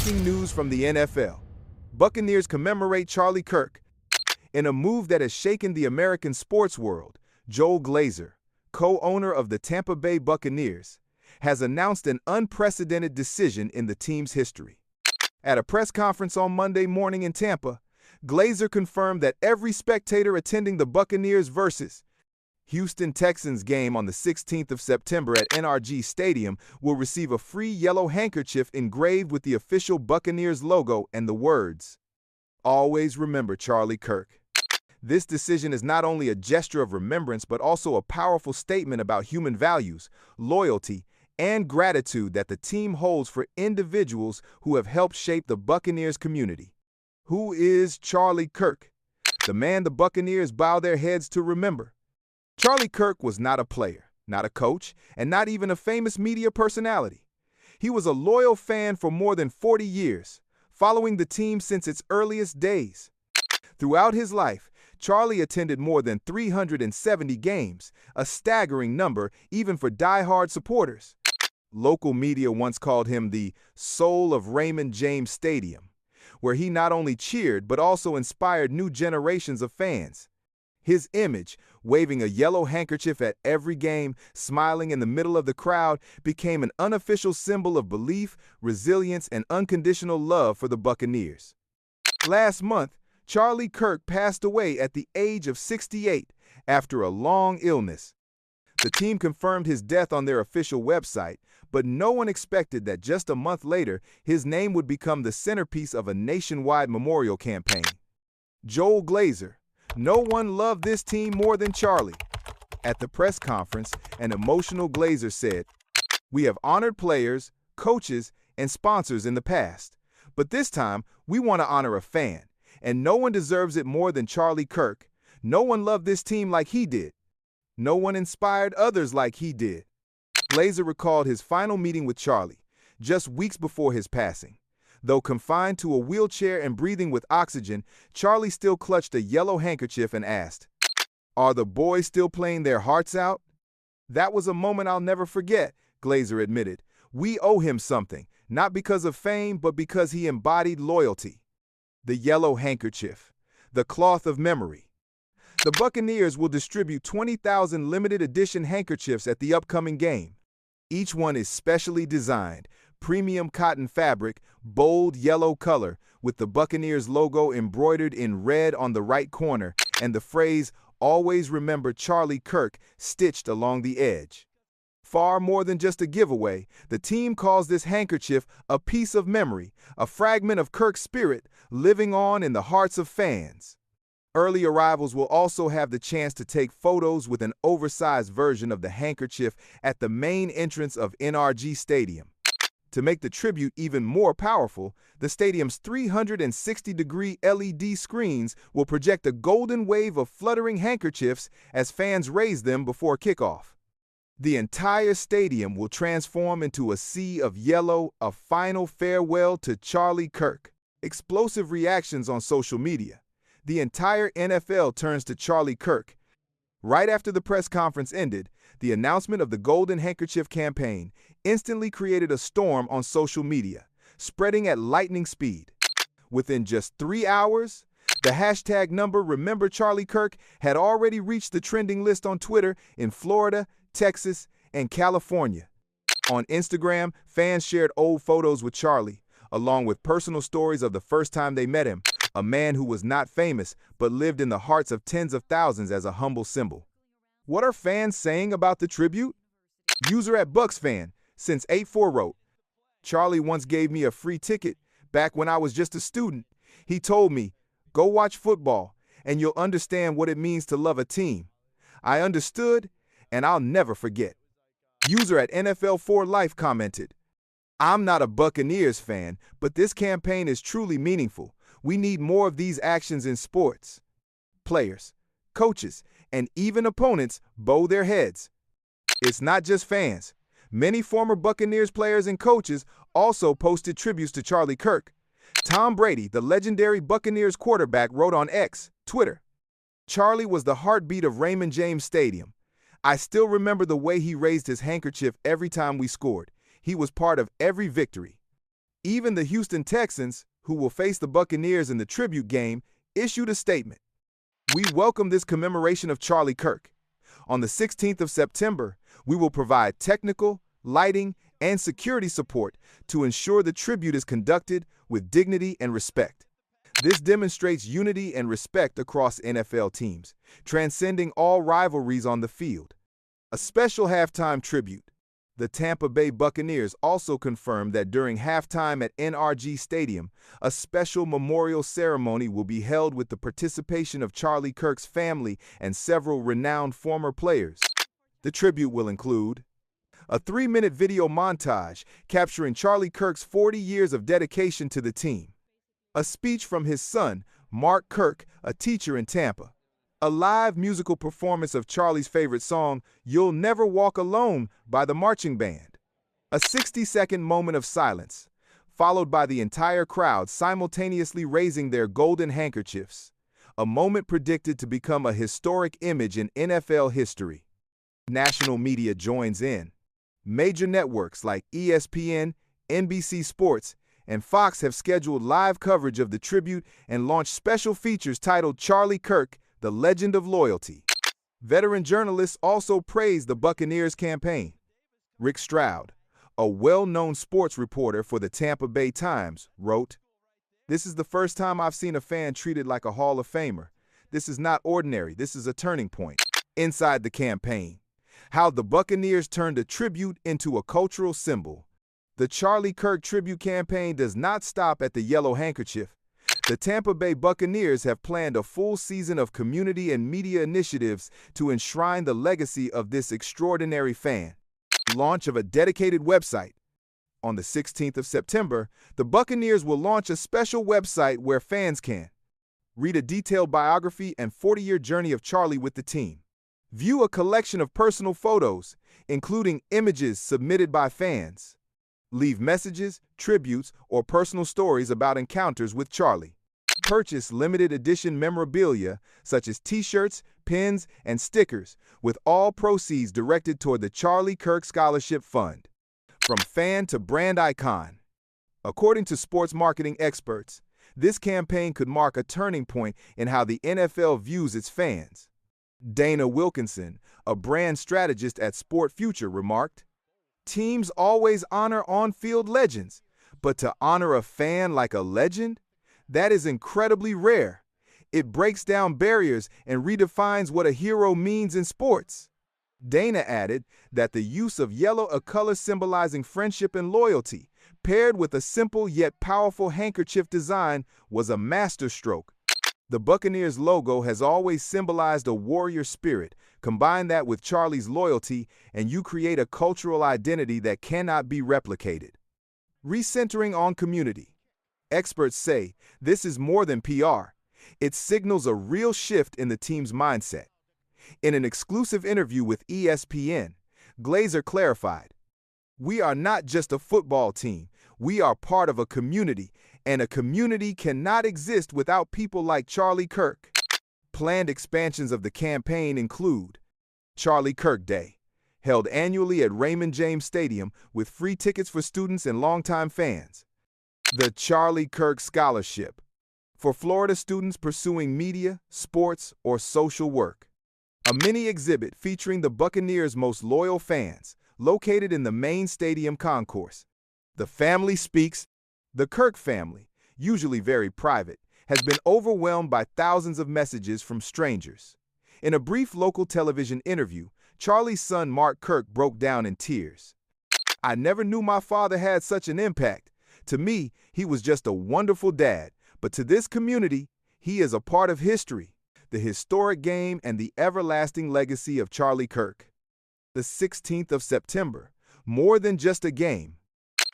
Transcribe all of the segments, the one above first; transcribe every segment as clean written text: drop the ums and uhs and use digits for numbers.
Breaking news from the NFL. Buccaneers commemorate Charlie Kirk. In a move that has shaken the American sports world, Joel Glazer, co-owner of the Tampa Bay Buccaneers, has announced an unprecedented decision in the team's history. At a press conference on Monday morning in Tampa, Glazer confirmed that every spectator attending the Buccaneers versus Houston Texans game on the 16th of September at NRG Stadium will receive a free yellow handkerchief engraved with the official Buccaneers logo and the words, "Always remember Charlie Kirk." This decision is not only a gesture of remembrance but also a powerful statement about human values, loyalty, and gratitude that the team holds for individuals who have helped shape the Buccaneers community. Who is Charlie Kirk? The man the Buccaneers bow their heads to remember. Charlie Kirk was not a player, not a coach, and not even a famous media personality. He was a loyal fan for more than 40 years, following the team since its earliest days. Throughout his life, Charlie attended more than 370 games, a staggering number even for die-hard supporters. Local media once called him the soul of Raymond James Stadium, where he not only cheered but also inspired new generations of fans. His image, waving a yellow handkerchief at every game, smiling in the middle of the crowd, became an unofficial symbol of belief, resilience, and unconditional love for the Buccaneers. Last month, Charlie Kirk passed away at the age of 68 after a long illness. The team confirmed his death on their official website, but no one expected that just a month later, his name would become the centerpiece of a nationwide memorial campaign. Joel Glazer. No one loved this team more than Charlie. At the press conference, an emotional Glazer said, "We have honored players, coaches, and sponsors in the past, but this time we want to honor a fan, and no one deserves it more than Charlie Kirk. No one loved this team like he did. No one inspired others like he did." Glazer recalled his final meeting with Charlie, just weeks before his passing. Though confined to a wheelchair and breathing with oxygen, Charlie still clutched a yellow handkerchief and asked, "Are the boys still playing their hearts out?" "That was a moment I'll never forget," Glazer admitted. "We owe him something, not because of fame, but because he embodied loyalty." The yellow handkerchief, the cloth of memory. The Buccaneers will distribute 20,000 limited edition handkerchiefs at the upcoming game. Each one is specially designed, premium cotton fabric, bold yellow color, with the Buccaneers logo embroidered in red on the right corner and the phrase, "Always remember Charlie Kirk," stitched along the edge. Far more than just a giveaway, the team calls this handkerchief a piece of memory, a fragment of Kirk's spirit living on in the hearts of fans. Early arrivals will also have the chance to take photos with an oversized version of the handkerchief at the main entrance of NRG Stadium. To make the tribute even more powerful, the stadium's 360-degree LED screens will project a golden wave of fluttering handkerchiefs as fans raise them before kickoff. The entire stadium will transform into a sea of yellow, a final farewell to Charlie Kirk. Explosive reactions on social media. The entire NFL turns to Charlie Kirk. Right after the press conference ended, the announcement of the Golden Handkerchief campaign instantly created a storm on social media, spreading at lightning speed. Within just 3 hours, the hashtag number Remember Charlie Kirk had already reached the trending list on Twitter in Florida, Texas, and California. On Instagram, fans shared old photos with Charlie, along with personal stories of the first time they met him, a man who was not famous but lived in the hearts of tens of thousands as a humble symbol. What are fans saying about the tribute? User at BucsFan since 84 wrote, "Charlie once gave me a free ticket back when I was just a student. He told me, 'Go watch football and you'll understand what it means to love a team.' I understood and I'll never forget." User at NFL4Life commented, "I'm not a Buccaneers fan, but this campaign is truly meaningful. We need more of these actions in sports." Players, coaches, and even opponents bow their heads. It's not just fans. Many former Buccaneers players and coaches also posted tributes to Charlie Kirk. Tom Brady, the legendary Buccaneers quarterback, wrote on X, Twitter, "Charlie was the heartbeat of Raymond James Stadium. I still remember the way he raised his handkerchief every time we scored. He was part of every victory." Even the Houston Texans, who will face the Buccaneers in the tribute game, issued a statement. We welcome this commemoration of Charlie Kirk. On the 16th of September, we will provide technical, lighting, and security support to ensure the tribute is conducted with dignity and respect. This demonstrates unity and respect across NFL teams, transcending all rivalries on the field. A special halftime tribute. The Tampa Bay Buccaneers also confirmed that during halftime at NRG Stadium, a special memorial ceremony will be held with the participation of Charlie Kirk's family and several renowned former players. The tribute will include a 3-minute video montage capturing Charlie Kirk's 40 years of dedication to the team, a speech from his son, Mark Kirk, a teacher in Tampa, a live musical performance of Charlie's favorite song, You'll Never Walk Alone, by the marching band, a 60-second moment of silence, followed by the entire crowd simultaneously raising their golden handkerchiefs, a moment predicted to become a historic image in NFL history. National media joins in. Major networks like ESPN, NBC Sports, and Fox have scheduled live coverage of the tribute and launched special features titled Charlie Kirk, the Legend of Loyalty. Veteran journalists also praised the Buccaneers campaign. Rick Stroud, a well-known sports reporter for the Tampa Bay Times, wrote, "This is the first time I've seen a fan treated like a Hall of Famer. This is not ordinary. This is a turning point." Inside the campaign, how the Buccaneers turned a tribute into a cultural symbol. The Charlie Kirk tribute campaign does not stop at the yellow handkerchief. The Tampa Bay Buccaneers have planned a full season of community and media initiatives to enshrine the legacy of this extraordinary fan. Launch of a dedicated website. On the 16th of September, the Buccaneers will launch a special website where fans can read a detailed biography and 40-year journey of Charlie with the team. View a collection of personal photos, including images submitted by fans. Leave messages, tributes, or personal stories about encounters with Charlie. Purchase limited edition memorabilia such as t-shirts, pins, and stickers, with all proceeds directed toward the Charlie Kirk Scholarship Fund. From fan to brand icon. According to sports marketing experts, this campaign could mark a turning point in how the NFL views its fans. Dana Wilkinson, a brand strategist at Sport Future, remarked, "Teams always honor on-field legends, but to honor a fan like a legend? That is incredibly rare. It breaks down barriers and redefines what a hero means in sports." Dana added that the use of yellow, a color symbolizing friendship and loyalty, paired with a simple yet powerful handkerchief design, was a masterstroke. The Buccaneers logo has always symbolized a warrior spirit. Combine that with Charlie's loyalty, and you create a cultural identity that cannot be replicated. Recentering on community. Experts say this is more than PR. It signals a real shift in the team's mindset. In an exclusive interview with ESPN, Glazer clarified, "We are not just a football team. We are part of a community, and a community cannot exist without people like Charlie Kirk." Planned expansions of the campaign include Charlie Kirk Day, held annually at Raymond James Stadium with free tickets for students and longtime fans. The Charlie Kirk Scholarship, for Florida students pursuing media, sports, or social work. A mini exhibit featuring the Buccaneers' most loyal fans, located in the main stadium concourse. The Family Speaks. The Kirk family, usually very private, has been overwhelmed by thousands of messages from strangers. In a brief local television interview, Charlie's son Mark Kirk broke down in tears. "I never knew my father had such an impact. To me, he was just a wonderful dad, but to this community, he is a part of history, the historic game and the everlasting legacy of Charlie Kirk." The 16th of September, more than just a game.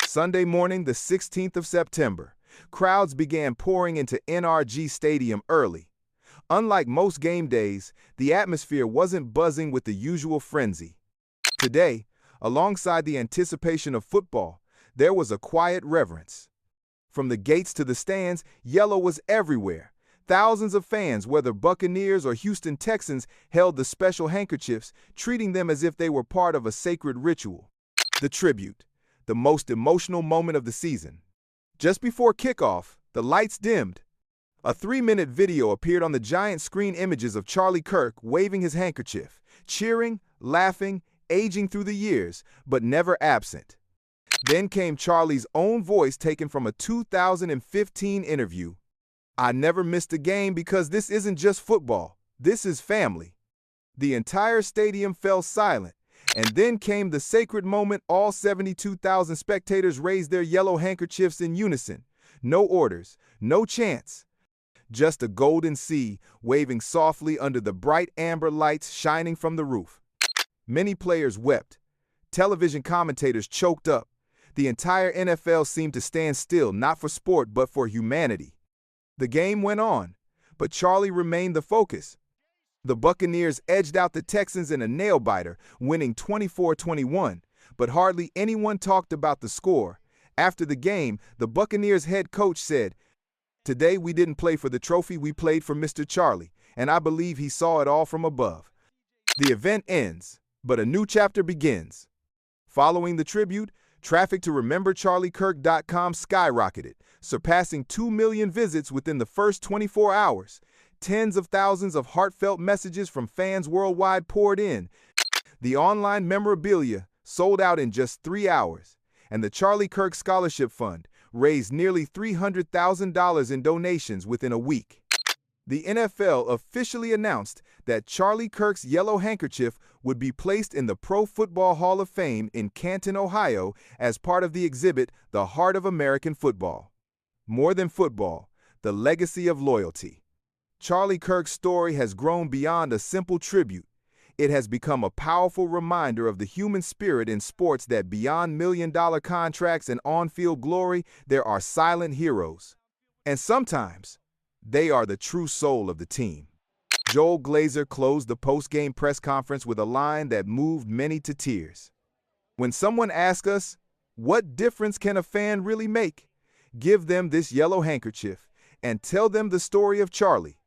Sunday morning, the 16th of September, crowds began pouring into NRG Stadium early. Unlike most game days, the atmosphere wasn't buzzing with the usual frenzy. Today, alongside the anticipation of football, there was a quiet reverence. From the gates to the stands, yellow was everywhere. Thousands of fans, whether Buccaneers or Houston Texans, held the special handkerchiefs, treating them as if they were part of a sacred ritual. The tribute, the most emotional moment of the season. Just before kickoff, the lights dimmed. A 3-minute video appeared on the giant screen, images of Charlie Kirk waving his handkerchief, cheering, laughing, aging through the years, but never absent. Then came Charlie's own voice taken from a 2015 interview. "I never missed a game because this isn't just football. This is family." The entire stadium fell silent, and then came the sacred moment. All 72,000 spectators raised their yellow handkerchiefs in unison. No orders, no chants. Just a golden sea waving softly under the bright amber lights shining from the roof. Many players wept. Television commentators choked up. The entire NFL seemed to stand still, not for sport, but for humanity. The game went on, but Charlie remained the focus. The Buccaneers edged out the Texans in a nail-biter, winning 24-21, but hardly anyone talked about the score. After the game, the Buccaneers head coach said, "Today we didn't play for the trophy, we played for Mr. Charlie, and I believe he saw it all from above." The event ends, but a new chapter begins. Following the tribute, traffic to remembercharliekirk.com skyrocketed, surpassing 2 million visits within the first 24 hours. Tens of thousands of heartfelt messages from fans worldwide poured in. The online memorabilia sold out in just 3 hours, and the Charlie Kirk Scholarship Fund raised nearly $300,000 in donations within a week. The NFL officially announced that Charlie Kirk's yellow handkerchief would be placed in the Pro Football Hall of Fame in Canton, Ohio, as part of the exhibit, The Heart of American Football. More than football, the legacy of loyalty. Charlie Kirk's story has grown beyond a simple tribute. It has become a powerful reminder of the human spirit in sports, that beyond million-dollar contracts and on-field glory, there are silent heroes. And sometimes, they are the true soul of the team. Joel Glazer closed the post-game press conference with a line that moved many to tears. "When someone asks us, what difference can a fan really make? Give them this yellow handkerchief and tell them the story of Charlie.